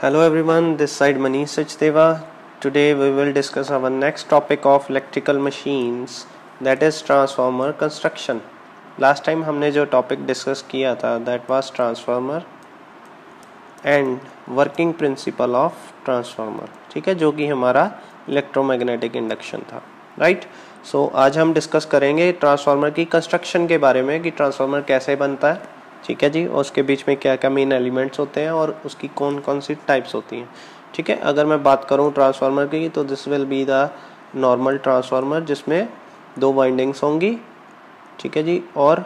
Hello everyone, this side Manish Sachdeva. Today we will discuss our next topic of electrical machines, that is transformer construction. Last time हमने जो topic discuss किया था that was transformer and working principle of transformer. ठीक है, जो कि हमारा electromagnetic induction था, right? So आज हम discuss करेंगे ट्रांसफार्मर की कंस्ट्रक्शन के बारे में कि ट्रांसफार्मर कैसे बनता है, ठीक है जी, और उसके बीच में क्या क्या मेन एलिमेंट्स होते हैं और उसकी कौन कौन सी टाइप्स होती हैं। ठीक है, अगर मैं बात करूं ट्रांसफार्मर की तो this will be the normal transformer जिसमें दो वाइंडिंग्स होंगी, ठीक है जी, और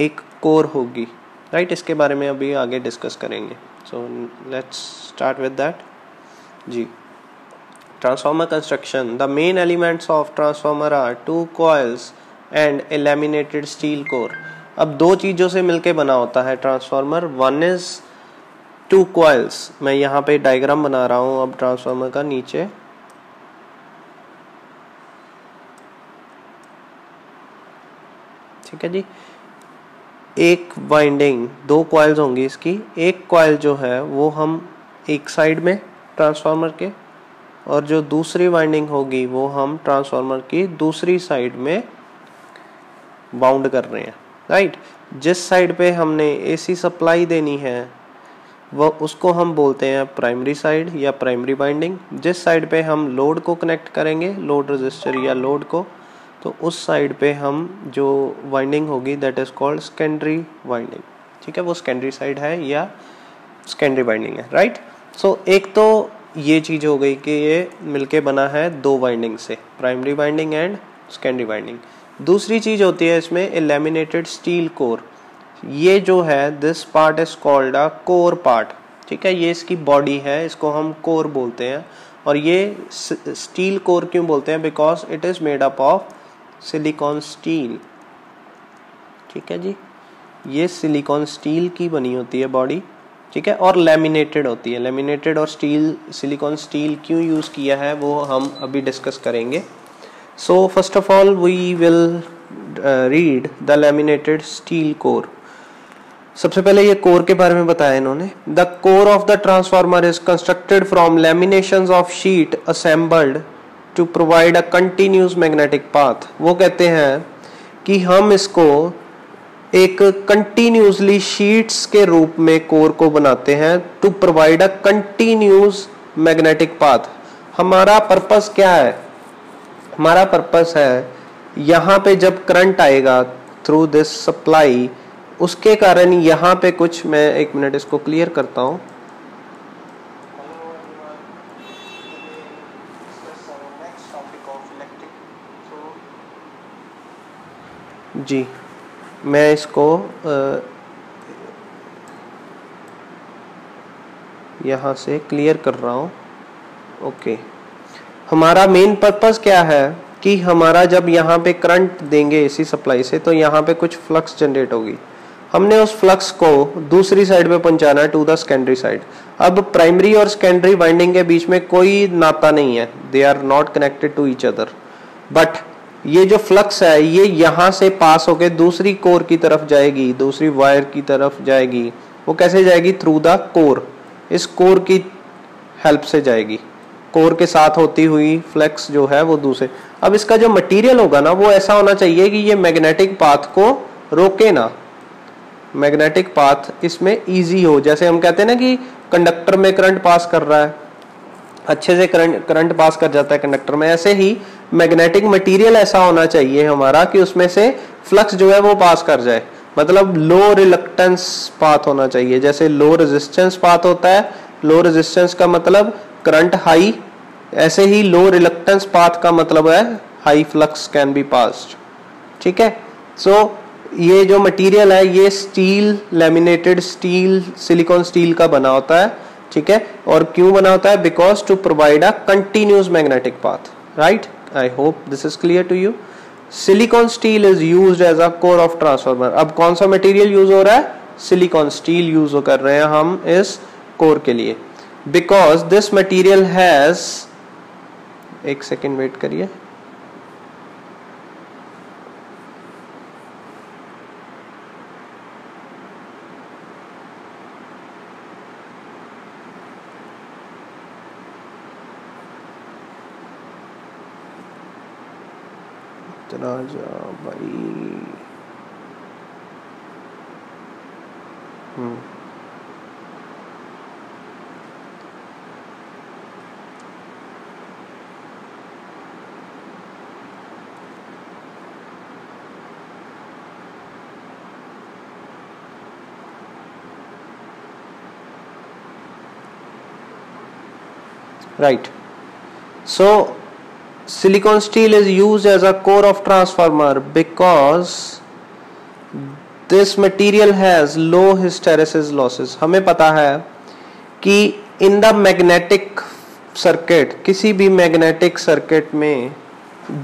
एक कोर होगी, राइट। इसके बारे में अभी आगे डिस्कस करेंगे। So let's start with that जी। Transformer construction, the main elements of transformer are two coils and a laminated steel core. अब दो चीजों से मिलके बना होता है transformer. One is two coils, मैं यहाँ पे डायग्राम बना रहा हूँ अब ट्रांसफार्मर का नीचे, ठीक है जी। एक वाइंडिंग, दो कॉइल्स होंगी इसकी, एक कॉइल जो है वो हम एक साइड में ट्रांसफार्मर के, और जो दूसरी वाइंडिंग होगी वो हम ट्रांसफार्मर की दूसरी साइड में बाउंड कर रहे हैं, राइट। जिस साइड पे हमने एसी सप्लाई देनी है वो उसको हम बोलते हैं प्राइमरी साइड या प्राइमरी वाइंडिंग। जिस साइड पे हम लोड को कनेक्ट करेंगे, लोड रजिस्टर या लोड को, तो उस साइड पे हम जो वाइंडिंग होगी that is called secondary winding, ठीक है। वो सेकेंडरी साइड है या सेकेंडरी वाइंडिंग है, राइट। सो एक तो ये चीज हो गई कि ये मिलके बना है दो वाइंडिंग से, primary winding and secondary winding. दूसरी चीज होती है इसमें ए लैमिनेटेड स्टील कोर। ये जो है this part is called a core part, ठीक है। ये इसकी बॉडी है, इसको हम कोर बोलते हैं। और ये स्टील कोर क्यों बोलते हैं? Because it is made up of silicon steel, ठीक है जी। ये सिलिकॉन स्टील की बनी होती है बॉडी, ठीक है, और लैमिनेटेड होती है। लैमिनेटेड और स्टील, सिलिकॉन स्टील क्यों यूज किया है वो हम अभी डिस्कस करेंगे। So first of all we will read the laminated steel core. सबसे पहले ये कोर के बारे में बताया इन्होंने। The core of the transformer is constructed from laminations of sheet assembled to provide a continuous magnetic path. वो कहते हैं कि हम इसको एक कंटिन्यूसली शीट्स के रूप में कोर को बनाते हैं to provide a continuous magnetic path. हमारा पर्पस क्या है? हमारा पर्पस है यहाँ पे जब करंट आएगा थ्रू दिस सप्लाई, उसके कारण यहाँ पे कुछ, मैं एक मिनट इसको क्लियर करता हूँ। जी, मैं इसको यहाँ से क्लियर कर रहा हूँ। ओके, हमारा मेन पर्पस क्या है कि हमारा जब यहाँ पे करंट देंगे एसी सप्लाई से तो यहाँ पे कुछ फ्लक्स जनरेट होगी। हमने उस फ्लक्स को दूसरी साइड पे पहुंचाना है टू द सेकेंडरी साइड। अब प्राइमरी और सेकेंडरी वाइंडिंग के बीच में कोई नाता नहीं है, they are not connected to each other, but ये जो फ्लक्स है ये यहाँ से पास होके दूसरी कोर की तरफ जाएगी, दूसरी वायर की तरफ जाएगी। वो कैसे जाएगी? थ्रू द कोर, इस कोर की हेल्प से जाएगी। कोर के साथ होती हुई फ्लक्स जो है वो दूसरे, अब इसका जो मटेरियल होगा ना वो ऐसा होना चाहिए कि ये मैग्नेटिक पाथ को रोके ना, मैग्नेटिक पाथ इसमें इजी हो। जैसे हम कहते हैं ना कि कंडक्टर में करंट पास कर रहा है, अच्छे से करंट पास कर जाता है कंडक्टर में, ऐसे ही मैग्नेटिक मटेरियल ऐसा होना चाहिए हमारा कि उसमें से फ्लक्स जो है वो पास कर जाए। मतलब लो रिलक्टेंस पाथ होना चाहिए, जैसे लो रेजिस्टेंस पाथ होता है। लो रेजिस्टेंस का मतलब करंट हाई, ऐसे ही लो रिलक्टेंस पाथ का मतलब है high flux can be passed, ठीक है। सो ये जो मटेरियल है ये steel, laminated steel, silicon steel का बना होता है, ठीक है। और क्यों बना होता है? Because to provide a continuous magnetic path, right. I hope this is clear to you. Silicon steel is used as a core of transformer. अब कौन सा मटेरियल यूज हो रहा है? सिलिकॉन स्टील यूज कर रहे हैं हम इस कोर के लिए। बिकॉज दिस मटेरियल हैज, एक सेकेंड वेट करिए, इतना जा भाई। Right. So silicon steel is used as a core of transformer because this material has low hysteresis losses. हमें पता है कि in the magnetic circuit, किसी भी magnetic circuit में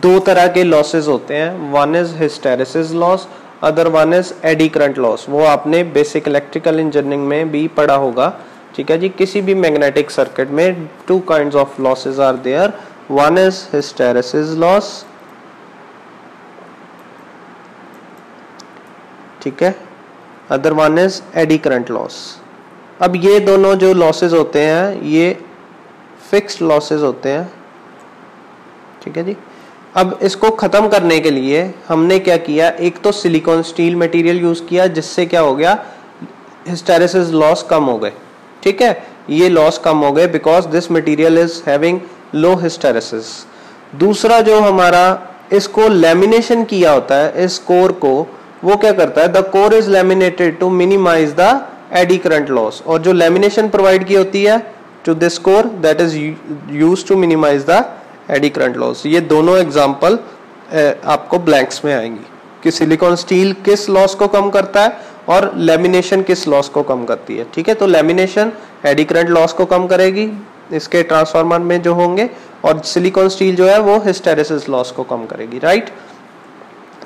दो तरह के losses होते हैं. One is hysteresis loss, other one is eddy current loss. वो आपने basic electrical engineering में भी पढ़ा होगा. ठीक है जी. किसी भी मैग्नेटिक सर्किट में two kinds of losses are there. One is hysteresis loss, ठीक है, other one is eddy current loss. अब ये दोनों जो लॉसेस होते हैं ये फिक्स्ड लॉसेस होते हैं. ठीक है जी. अब इसको खत्म करने के लिए हमने क्या किया, एक तो सिलिकॉन स्टील मटेरियल यूज किया जिससे क्या हो गया, हिस्टेरेसिस लॉस कम हो गए. ठीक है, ये लॉस कम हो गए because this material is having low hysteresis. दूसरा जो हमारा इसको लैमिनेशन किया होता है इस कोर को, वो क्या करता है, the core is laminated to minimise the eddy current loss. और जो लैमिनेशन प्रोवाइड की होती है to this core that is used to minimise the eddy current loss. ये दोनों एग्जांपल आपको ब्लैंक्स में आएंगी कि सिलिकॉन स्टील किस लॉस को कम करता है और लैमिनेशन किस लॉस को कम करती है. ठीक है, तो लैमिनेशन एडी करंट लॉस को कम करेगी इसके ट्रांसफार्मर में जो होंगे, और सिलिकॉन स्टील जो है वो हिस्टेरेसिस लॉस को कम करेगी. Right.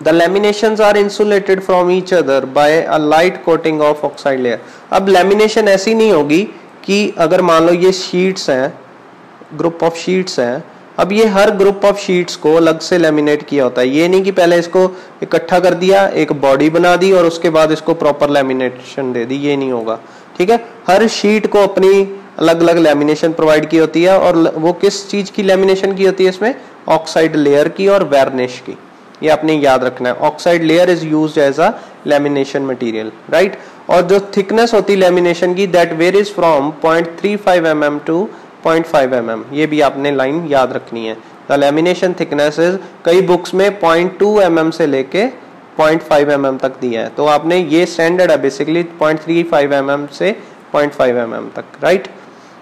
The laminations are insulated from each other by a light coating of oxide layer. अब लैमिनेशन ऐसी नहीं होगी कि अगर मान लो ये शीट्स हैं, ग्रुप ऑफ शीट्स हैं, अब ये हर ग्रुप ऑफ शीट्स को अलग से लैमिनेट किया होता है. ये नहीं कि पहले इसको इकट्ठा कर दिया, एक बॉडी बना दी और उसके बाद इसको प्रॉपर लैमिनेशन दे दी, ये नहीं होगा. ठीक है, हर शीट को अपनी अलग अलग लैमिनेशन प्रोवाइड की होती है. और वो किस चीज की लैमिनेशन की होती है इसमें, ऑक्साइड लेयर की और वार्निश की. ये आपने याद रखना है. Oxide layer is used as a lamination material. Right. और जो थिकनेस होती है लैमिनेशन की that varies from 0.35 mm to 0.5 mm. ये भी आपने लाइन याद रखनी है. द लैमिनेशन थिकनेस इज, कई बुक्स में 0.2 mm से लेके 0.5 mm तक दिया है, तो आपने ये स्टैंडर्ड है बेसिकली 0.35 mm से 0.5 mm तक. Right.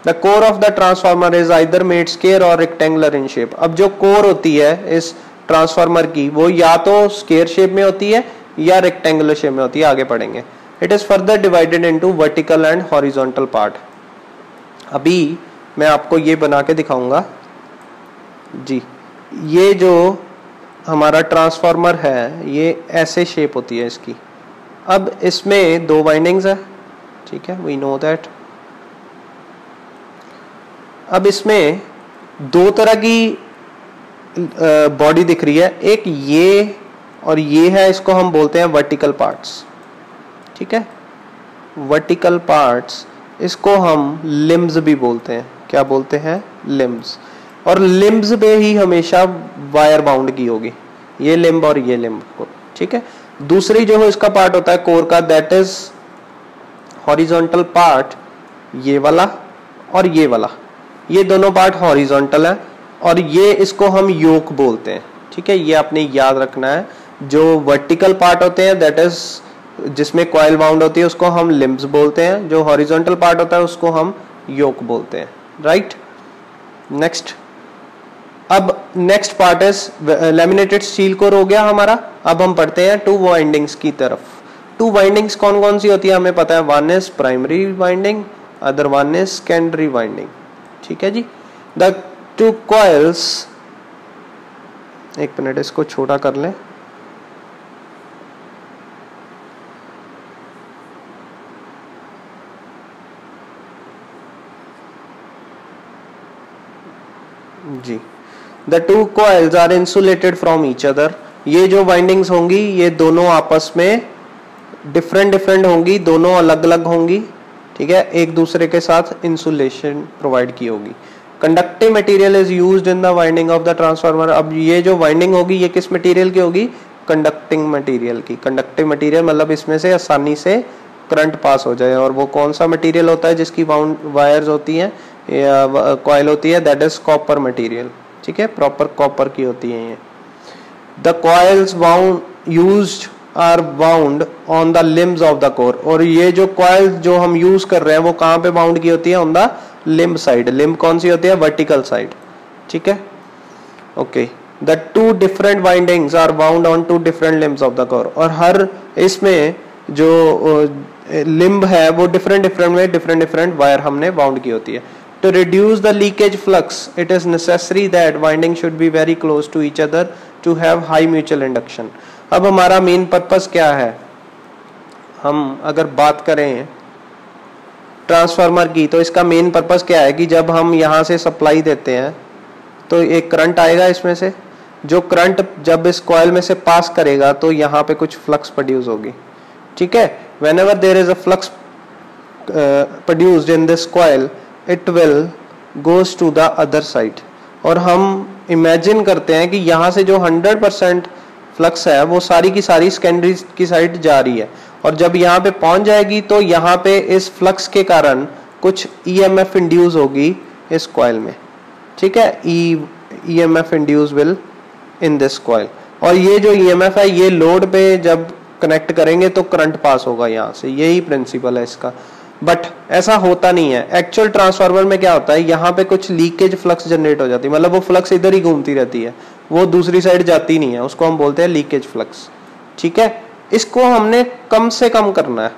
The core of the transformer is either made square और रेक्टेंगुलर इन शेप. अब जो कोर होती है इस ट्रांसफार्मर की वो या तो स्क्वायर शेप में होती है या रेक्टेंगुलर शेप में होती है, आगे पढ़ेंगे. It is further divided into vertical and horizontal part. अभी मैं आपको ये बना के दिखाऊंगा जी. ये जो हमारा ट्रांसफार्मर है ये ऐसे शेप होती है इसकी. अब इसमें दो वाइंडिंग्स है. ठीक है, वी नो दैट. अब इसमें दो तरह की बॉडी दिख रही है, एक ये और ये है, इसको हम बोलते हैं वर्टिकल पार्ट्स. ठीक है, वर्टिकल पार्ट्स, इसको हम लिम्स भी बोलते हैं. क्या बोलते हैं, लिम्स. और लिम्स पे ही हमेशा वायर बाउंड की होगी, ये लिम्ब और ये लिम्ब को. ठीक है. दूसरी जो है इसका पार्ट होता है कोर का, दैट इज हॉरिजॉन्टल पार्ट, ये वाला और ये वाला, ये दोनों पार्ट हॉरिजॉन्टल है और ये इसको हम योक बोलते हैं. ठीक है, ये आपने याद रखना है. जो वर्टिकल पार्ट होते हैं दैट इज जिसमें कॉइल बाउंड होती है उसको हम लिम्स बोलते हैं, जो हॉरिजॉन्टल पार्ट होता है उसको हम योक बोलते हैं. राइट. नेक्स्ट, अब next part is laminated steel core हो गया हमारा. अब हम पढ़ते हैं टू वाइंडिंग्स की तरफ. टू वाइंडिंग्स कौन कौन सी होती है हमें पता है. One is primary winding, other one is secondary winding. ठीक है जी. द टू कॉइल्स, एक मिनट इसको छोटा कर लें. जी. The two coils are insulated from each other. ये जो वाइंडिंग्स होंगी ये दोनों आपस में डिफरेंट होंगी, दोनों अलग अलग होंगी. ठीक है, एक दूसरे के साथ इंसुलेशन प्रोवाइड की होगी. Conductive material is used in the winding of the transformer. अब ये जो वाइंडिंग होगी ये किस मटेरियल की होगी? कंडक्टिंग मटेरियल की। कंडक्टिव मटेरियल मतलब इसमें से आसानी से करंट पास हो जाए। और वो कौन सा मटेरियल होता है जिसकी वायर्स होती हैं या कॉइल होती है? That is copper material. ठीक है, प्रॉपर कॉपर की होती है ये। The coils wound used are bound on the limbs of the core. और ये जो कॉइल जो हम यूज कर रहे हैं वो कहाँ पे बाउंड की होती है? On the limb side. Limb कौन सी होती है? Vertical side. ठीक है, okay. The two different windings are bound on two different limbs of the core. और हर इसमें जो लिम्ब है वो डिफरेंट डिफरेंट वायर हमने बाउंड की होती है। To reduce the leakage flux, it is necessary that winding should be very close to each other to have high mutual induction. अब हमारा मेन पर्पस क्या है? हम अगर बात करें ट्रांसफार्मर की तो इसका मेन पर्पस क्या है कि जब हम यहाँ से सप्लाई देते हैं तो एक करंट आएगा इसमें से। जो करंट जब इस कॉइल में से पास करेगा तो यहाँ पे कुछ फ्लक्स प्रोड्यूस होगी। ठीक है, whenever there is a flux produced in this coil, it will goes to the other side। और हम इमेजिन करते हैं कि यहाँ से जो 100% फ्लक्स है वो सारी की सारी सेकेंडरी की साइड जा रही है। और जब यहाँ पे पहुंच जाएगी तो यहाँ पे इस फ्लक्स के कारण कुछ EMF इंड्यूस होगी इस कॉइल में। ठीक है, EMF induce will in this coil. और ये जो EMF है ये लोड पे जब कनेक्ट करेंगे तो करंट पास होगा यहाँ से। यही प्रिंसिपल है इसका। बट ऐसा होता नहीं है। एक्चुअल ट्रांसफार्मर में क्या होता है, यहाँ पे कुछ लीकेज फ्लक्स जनरेट हो जाती है। मतलब वो फ्लक्स इधर ही घूमती रहती है, वो दूसरी साइड जाती नहीं है। उसको हम बोलते हैं लीकेज फ्लक्स। ठीक है, इसको हमने कम से कम करना है।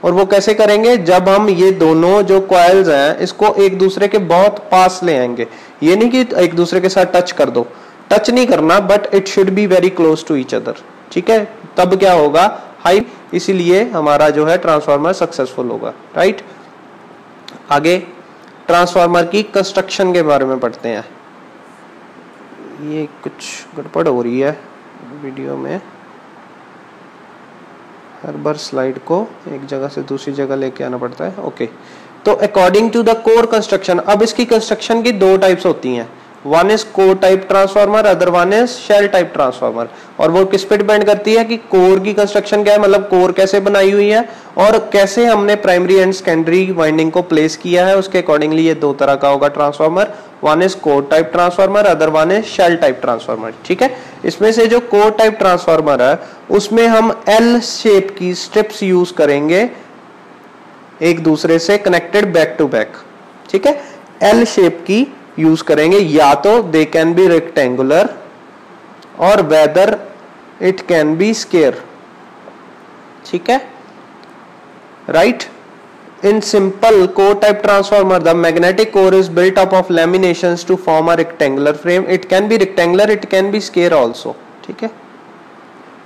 और वो कैसे करेंगे? जब हम ये दोनों जो कॉइल्स हैं इसको एक दूसरे के बहुत पास ले आएंगे। ये नहीं कि एक दूसरे के साथ टच कर दो, टच नहीं करना, but it should be very close to each other. ठीक है, तब क्या होगा? हाई, इसीलिए हमारा जो है ट्रांसफार्मर सक्सेसफुल होगा। राइट, आगे ट्रांसफार्मर की कंस्ट्रक्शन के बारे में पढ़ते हैं। ये कुछ गड़बड़ हो रही है वीडियो में, हर बार स्लाइड को एक जगह से दूसरी जगह लेके आना पड़ता है। ओके, तो according to the core construction, अब इसकी कंस्ट्रक्शन की दो टाइप्स होती हैं। One is core type transformer, other one is shell type transformer. और वो किस पे डिपेंड करती है कि कोर की कंस्ट्रक्शन क्या है, मतलब कोर कैसे बनाई हुई है और कैसे हमने प्राइमरी एंड सेकेंडरी वाइंडिंग को प्लेस किया है। उसके अकॉर्डिंगली ये दो तरह का होगा transformer. One is core type transformer, other one is shell type transformer. ठीक है, इसमें से जो कोर टाइप ट्रांसफार्मर है उसमें हम एल शेप की स्ट्रिप्स यूज करेंगे एक दूसरे से कनेक्टेड बैक टू बैक। ठीक है, एल शेप की यूज करेंगे, या तो दे कैन बी रेक्टेंगुलर और whether it can be square. ठीक है, right. In simple core type transformer, the magnetic core is built up of laminations to form a rectangular frame. It can be rectangular, it can be square also. ठीक है,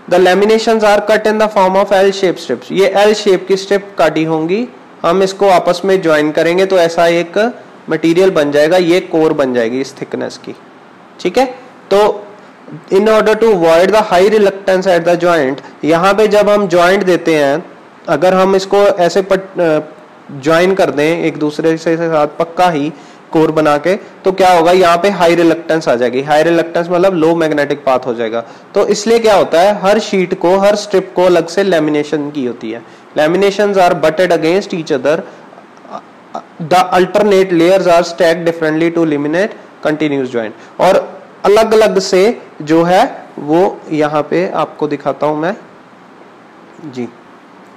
The laminations are cut in the form of L-shaped strips. ये L shape की strip काटी होंगी, हम इसको आपस में ज्वाइन करेंगे तो ऐसा एक मटेरियल बन जाएगा, ये कोर बन जाएगी इस थिकनेस की। ठीक है, तो in order to avoid the high reluctance at the joint, यहाँ पे जब हम जॉइंट देते हैं, अगर हम इसको ऐसे ज्वाइन कर दें एक दूसरे से साथ पक्का ही कोर बना के, तो क्या होगा, यहाँ पे हाई रिलक्टेंस आ जाएगी। हाई रिलक्टेंस मतलब लो मैग्नेटिक पाथ हो जाएगा। तो इसलिए क्या होता है, हर शीट को, हर स्ट्रिप को अलग से लैमिनेशन की होती है। Laminations are butted against each other, the alternate layers are stacked differently to eliminate continuous joint. और अलग अलग से जो है वो यहाँ पे आपको दिखाता हूं मैं जी।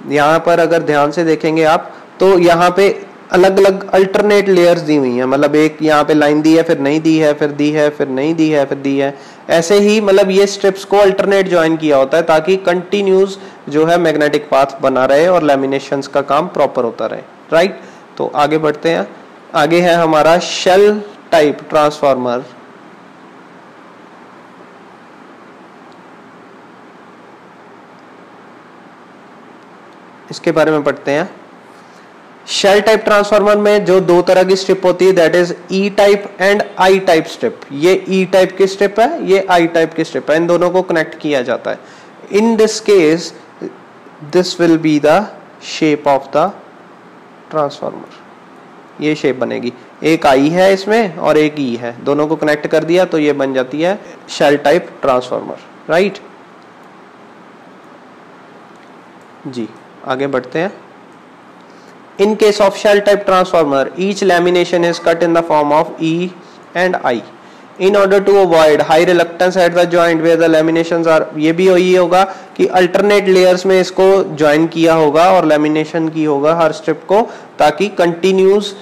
यहाँ पर अगर ध्यान से देखेंगे आप तो यहाँ पे अलग अलग अल्टरनेट लेयर्स दी हुई हैं। मतलब एक यहाँ पे लाइन दी है, फिर नहीं दी है, फिर दी है, फिर नहीं दी है, फिर दी है। ऐसे ही मतलब ये स्ट्रिप्स को अल्टरनेट ज्वाइन किया होता है ताकि कंटिन्यूस जो है मैग्नेटिक पाथ बना रहे और लैमिनेशंस का काम प्रॉपर होता रहे। राइट, तो आगे बढ़ते हैं। आगे है हमारा शेल टाइप ट्रांसफार्मर। इसके बारे में पढ़ते हैं। शेल टाइप ट्रांसफार्मर में जो दो तरह की स्ट्रिप होती है, that is E type and I type strip. ये ई टाइप की स्ट्रिप है, ये आई टाइप की स्ट्रिप है। इन दोनों को कनेक्ट किया जाता है। In this case this will be the shape of the transformer. ये शेप बनेगी। एक आई है इसमें और एक ई है, दोनों को कनेक्ट कर दिया तो ये बन जाती है शेल टाइप ट्रांसफार्मर, राइट। जी आगे बढ़ते हैं। In case of shell type transformer, each lamination is cut in the form of E and I. In order to avoid high reluctance at the joint where the laminations are, ये भी यही होगा कि alternate layers में इसको join किया होगा और lamination की होगा हर strip को, ताकि continuous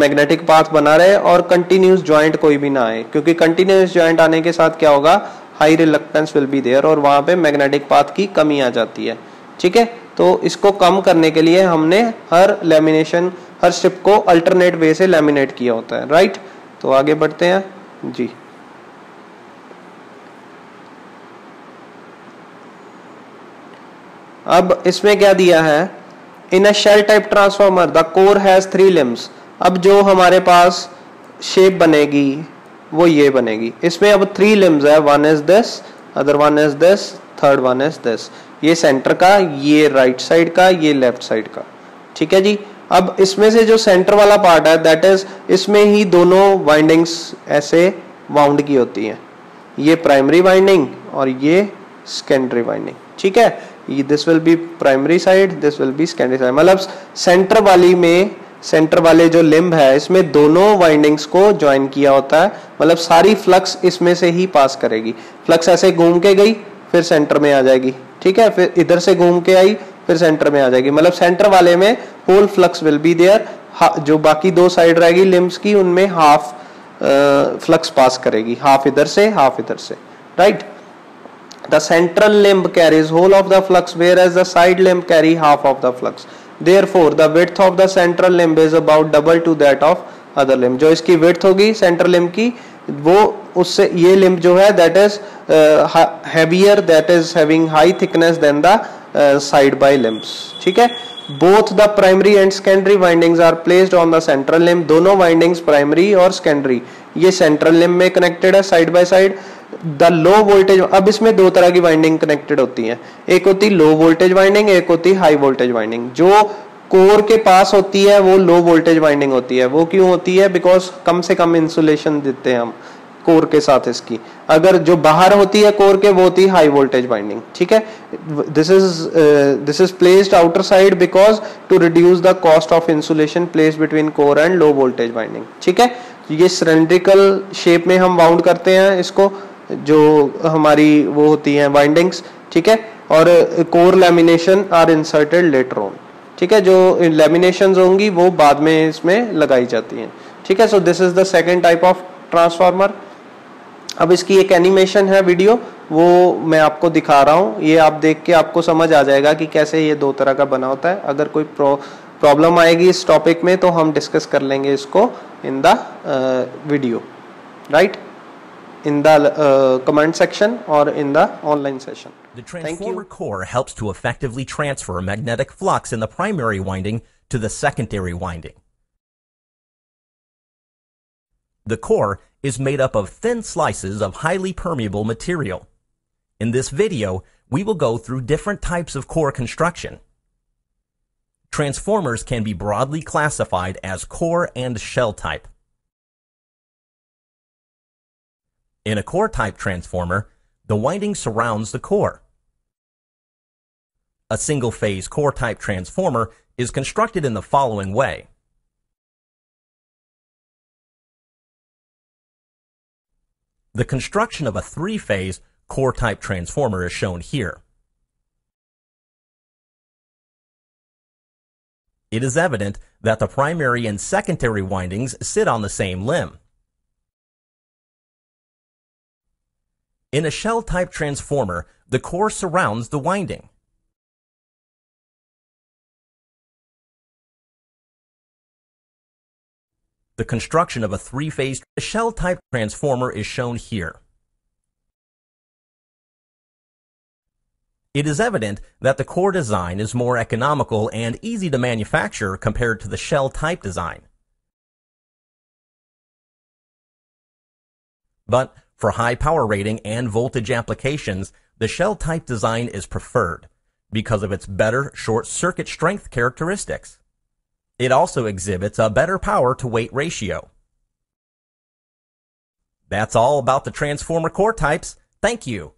magnetic path बना रहे और continuous joint कोई भी ना आए, क्योंकि continuous joint आने के साथ क्या होगा, high reluctance will be there और वहाँ पे magnetic path की कमी आ जाती है, ठीक है। तो इसको कम करने के लिए हमने हर लैमिनेशन, हर स्ट्रिप को अल्टरनेट वे से लैमिनेट किया होता है, राइट। तो आगे बढ़ते हैं जी। अब इसमें क्या दिया है, in a shell type transformer the core has 3 limbs. अब जो हमारे पास शेप बनेगी वो ये बनेगी, इसमें अब 3 लिम्स है, one is this, other one is this, third one is this. ये सेंटर का, ये राइट साइड का, ये लेफ्ट साइड का, ठीक है जी। अब इसमें से जो सेंटर वाला पार्ट है दैट इज, इसमें ही दोनों वाइंडिंग्स ऐसे वाउंड की होती हैं, ये प्राइमरी वाइंडिंग और ये सेकेंडरी वाइंडिंग, ठीक है। This will be primary side, this will be secondary side, मतलब सेंटर वाली में, सेंटर वाले जो लिम्ब है इसमें दोनों वाइंडिंग्स को ज्वाइन किया होता है, मतलब सारी फ्लक्स इसमें से ही पास करेगी। फ्लक्स ऐसे घूम के गई फिर सेंटर में आ जाएगी, ठीक है, फिर इधर से घूम के आई फिर सेंटर में आ जाएगी, मतलब सेंटर वाले में whole flux will be there. जो बाकी 2 साइड रहेगी लिम्ब्स की उनमें हाफ फ्लक्स पास करेगी, हाफ इधर से हाफ इधर से, right. The central limb carries whole of the flux whereas the side limb carry half of the flux, therefore the width of the central limb is about double to that of other limb. जो इसकी width होगी central limb की, वो उससे ये limb जो है that is heavier, that is having high thickness than the side by limbs, ठीक है। Both the primary and secondary windings are placed on the central limb. दोनों वाइंडिंग्स प्राइमरी और सेकेंडरी ये सेंट्रल लिम्ब में connected है side by side. The low voltage, अब इसमें 2 तरह की वाइंडिंग कनेक्टेड होती है, एक होती लो वोल्टेज वाइंडिंग, एक होती हाई वोल्टेज वाइंडिंग। जो कोर के पास होती है वो लो वोल्टेज वाइंडिंग होती है। वो क्यों होती है, बिकॉज कम से कम इंसुलेशन देते हैं हम कोर के साथ इसकी। अगर जो बाहर होती है कोर के वो होती है हाई वोल्टेज वाइंडिंग, ठीक है। This is placed outer side because to reduce the cost of insulation placed between core and low voltage winding, ठीक है। ये सिलेंड्रिकल शेप में हम वाउंड करते हैं इसको, जो हमारी वो होती है वाइंडिंग्स, ठीक है। और core lamination are inserted later on, ठीक है। जो लैमिनेशंस होंगी वो बाद में इसमें लगाई जाती हैं, ठीक है। So this is the second type of transformer. अब इसकी एक एनिमेशन है वीडियो, वो मैं आपको दिखा रहा हूँ, ये आप देख के आपको समझ आ जाएगा कि कैसे ये 2 तरह का बना होता है। अगर कोई प्रॉब्लम आएगी इस टॉपिक में तो हम डिस्कस कर लेंगे इसको in the video, right, in the comment section or in the online session. The transformer core helps to effectively transfer magnetic flux in the primary winding to the secondary winding. The core is made up of thin slices of highly permeable material. In this video, we will go through different types of core construction. Transformers can be broadly classified as core and shell type. In a core-type transformer, the winding surrounds the core. A single-phase core-type transformer is constructed in the following way. The construction of a 3-phase core-type transformer is shown here. It is evident that the primary and secondary windings sit on the same limb. In a shell-type transformer, the core surrounds the winding. The construction of a 3-phase shell-type transformer is shown here. It is evident that the core design is more economical and easy to manufacture compared to the shell-type design. But for high power rating and voltage applications, the shell-type design is preferred because of its better short-circuit strength characteristics. It also exhibits a better power-to-weight ratio, That's all about the transformer core types. Thank you.